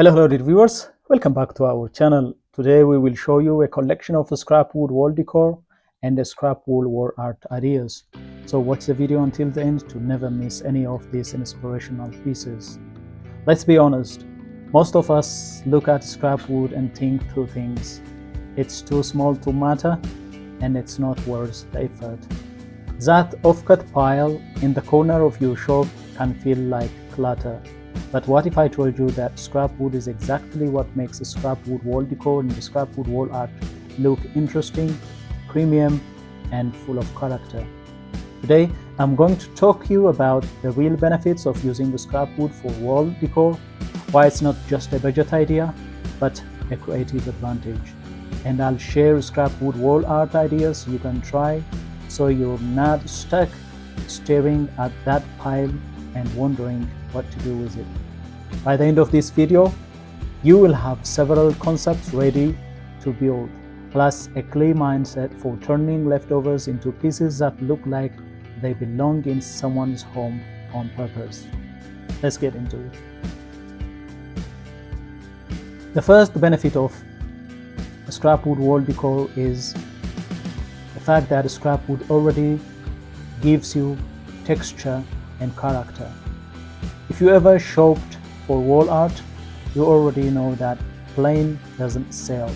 Hello dear viewers, welcome back to our channel. Today we will show you a collection of scrap wood wall decor and scrap wool wall art ideas. So watch the video until the end to never miss any of these inspirational pieces. Let's be honest, most of us look at scrap wood and think two things. It's too small to matter and it's not worth the effort. That off-cut pile in the corner of your shop can feel like clutter. But what if I told you that scrap wood is exactly what makes a scrap wood wall decor and scrap wood wall art look interesting, premium, and full of character? Today, I'm going to talk to you about the real benefits of using the scrap wood for wall decor, why it's not just a budget idea, but a creative advantage. And I'll share scrap wood wall art ideas you can try so you're not stuck staring at that pile and wondering what to do with it. By the end of this video, you will have several concepts ready to build, plus a clear mindset for turning leftovers into pieces that look like they belong in someone's home on purpose. Let's get into it. The first benefit of a scrap wood wall decor is the fact that scrap wood already gives you texture and character. If you ever shopped for wall art, you already know that plain doesn't sell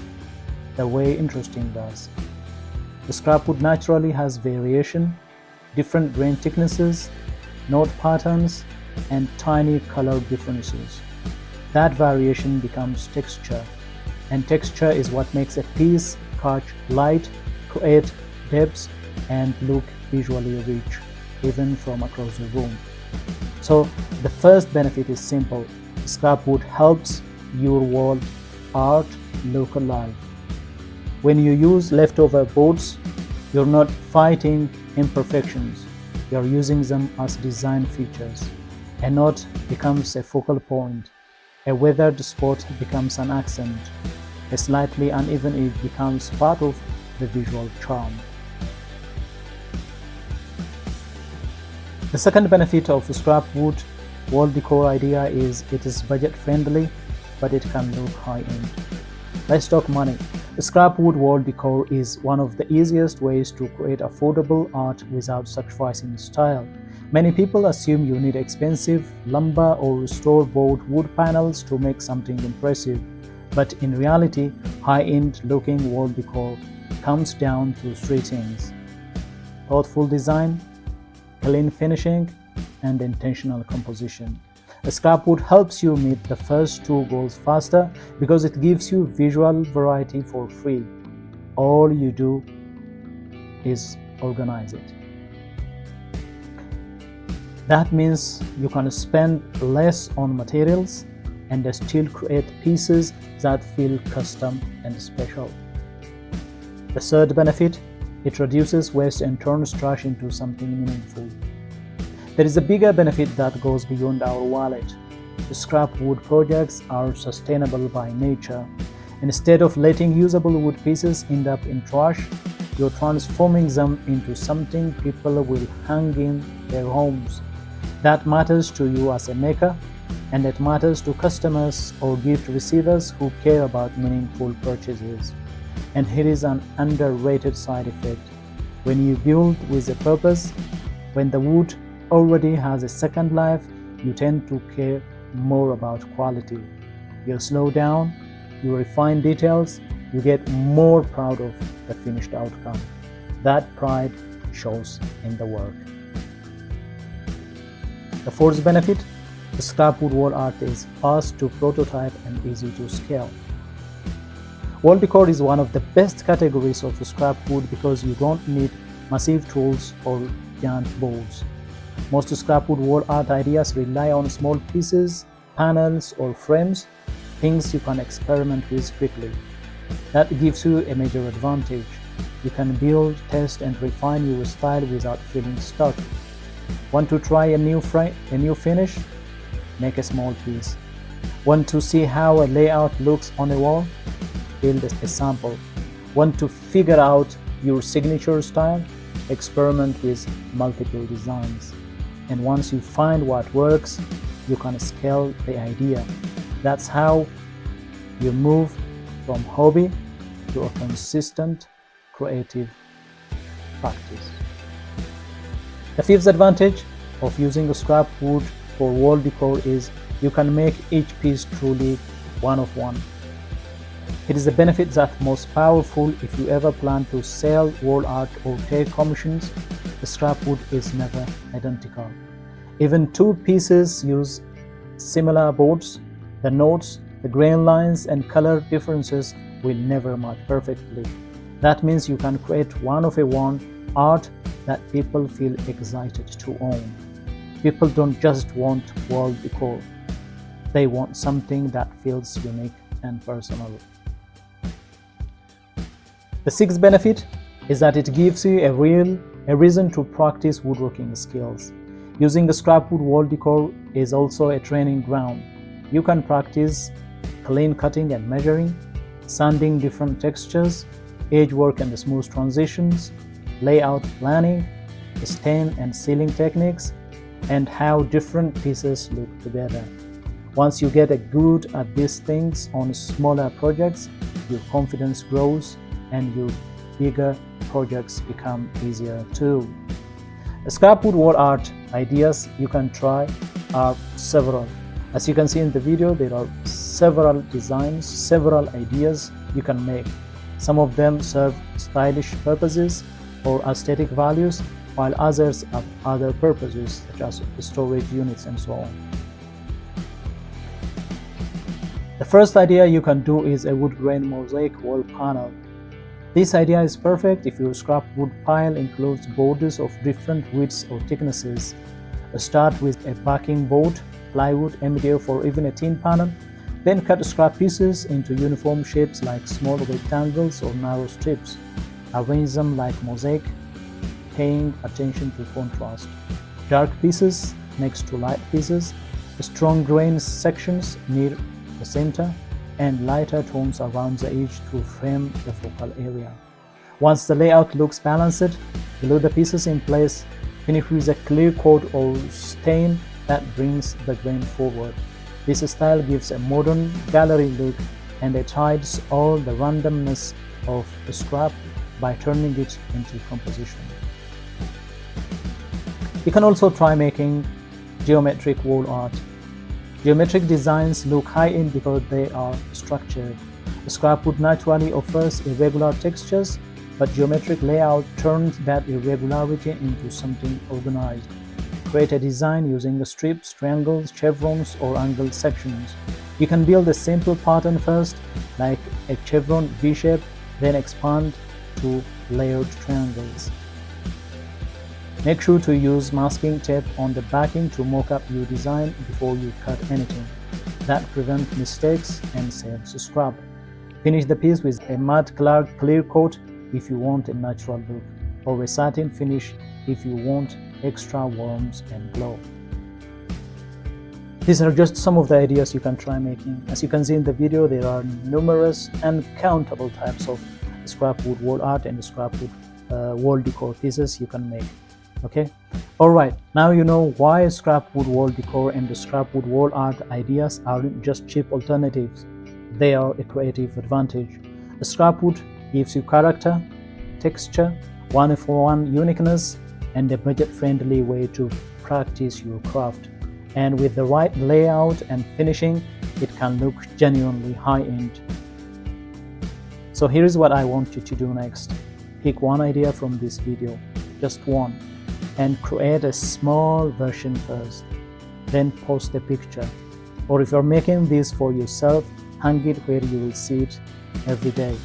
the way interesting does. The scrap wood naturally has variation, different grain thicknesses, note patterns, and tiny color differences. That variation becomes texture, and texture is what makes a piece catch light, create depth, and look visually rich, even from across the room. So the first benefit is simple. Scrap wood helps your wall art look alive. When you use leftover boards, you're not fighting imperfections. You're using them as design features. A knot becomes a focal point. A weathered spot becomes an accent. A slightly uneven edge becomes part of the visual charm. The second benefit of scrap wood wall decor idea is it is budget friendly, but it can look high-end. Let's talk money. Scrap wood wall decor is one of the easiest ways to create affordable art without sacrificing style. Many people assume you need expensive lumber or store-bought wood panels to make something impressive, but in reality, high-end looking wall decor comes down to three things: thoughtful design, clean finishing, and intentional composition. Scrap wood helps you meet the first two goals faster because it gives you visual variety for free. All you do is organize it. That means you can spend less on materials and still create pieces that feel custom and special. The third benefit: it reduces waste and turns trash into something meaningful. There is a bigger benefit that goes beyond our wallet. The scrap wood projects are sustainable by nature. Instead of letting usable wood pieces end up in trash, you're transforming them into something people will hang in their homes. That matters to you as a maker, and it matters to customers or gift receivers who care about meaningful purchases. And here is an underrated side effect. When you build with a purpose, when the wood already has a second life, you tend to care more about quality. You slow down, you refine details, you get more proud of the finished outcome. That pride shows in the work. The fourth benefit: the scrap wood wall art is fast to prototype and easy to scale. Wall decor is one of the best categories of scrap wood because you don't need massive tools or giant boards. Most scrap wood wall art ideas rely on small pieces, panels, or frames, things you can experiment with quickly. That gives you a major advantage. You can build, test, and refine your style without feeling stuck. Want to try a new finish? Make a small piece. Want to see how a layout looks on a wall? Build a sample. Want to figure out your signature style? Experiment with multiple designs. And once you find what works, you can scale the idea. That's how you move from hobby to a consistent creative practice. The fifth advantage of using a scrap wood for wall decor is you can make each piece truly one of one. It is a benefit that most powerful if you ever plan to sell wall art or take commissions. The scrap wood is never identical. Even two pieces use similar boards. The notes, the grain lines and color differences will never match perfectly. That means you can create one-of-a-one art that people feel excited to own. People don't just want wall decor. They want something that feels unique and personal. The sixth benefit is that it gives you a reason to practice woodworking skills. Using the scrap wood wall decor is also a training ground. You can practice clean cutting and measuring, sanding different textures, edge work and smooth transitions, layout planning, stain and sealing techniques, and how different pieces look together. Once you get good at these things on smaller projects, your confidence grows and your bigger projects become easier too. Scrap wood wall art ideas you can try are several. As you can see in the video, there are several designs, several ideas you can make. Some of them serve stylish purposes or aesthetic values, while others have other purposes such as storage units and so on. The first idea you can do is a wood grain mosaic wall panel. This idea is perfect if your scrap wood pile includes borders of different widths or thicknesses. Start with a backing board, plywood, MDF or even a tin panel. Then cut scrap pieces into uniform shapes like small rectangles or narrow strips. Arrange them like mosaic, paying attention to contrast. Dark pieces next to light pieces, strong grain sections near the center, and lighter tones around the edge to frame the focal area. Once the layout looks balanced, glue the pieces in place. Finish with a clear coat or stain that brings the grain forward. This style gives a modern gallery look and it hides all the randomness of the scrap by turning it into composition. You can also try making geometric wall art. Geometric designs look high-end because they are structured. Scrap wood naturally offers irregular textures, but geometric layout turns that irregularity into something organized. Create a design using strips, triangles, chevrons, or angled sections. You can build a simple pattern first, like a chevron V-shape, then expand to layered triangles. Make sure to use masking tape on the backing to mock up your design before you cut anything. That prevents mistakes and saves scrap. Finish the piece with a matte clear coat if you want a natural look, or a satin finish if you want extra warmth and glow. These are just some of the ideas you can try making. As you can see in the video, there are numerous and countable types of scrap wood wall art and scrap wood wall decor pieces you can make. Okay, alright, now you know why scrap wood wall decor and the scrap wood wall art ideas aren't just cheap alternatives. They are a creative advantage. The scrap wood gives you character, texture, one-for-one uniqueness, and a budget-friendly way to practice your craft. And with the right layout and finishing, it can look genuinely high-end. So here's what I want you to do next. Pick one idea from this video, just one, and create a small version first. Then post a picture. Or if you're making this for yourself, hang it where you will see it every day.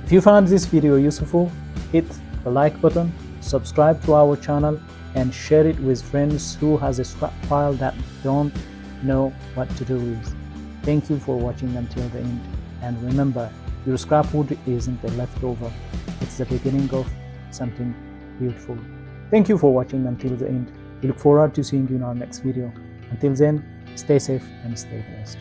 If you found this video useful, hit the like button, subscribe to our channel, and share it with friends who has a scrap pile that don't know what to do with. Thank you for watching until the end. And remember, your scrap wood isn't a leftover. It's the beginning of something beautiful. Thank you for watching until the end. We look forward to seeing you in our next video. Until then, stay safe and stay blessed.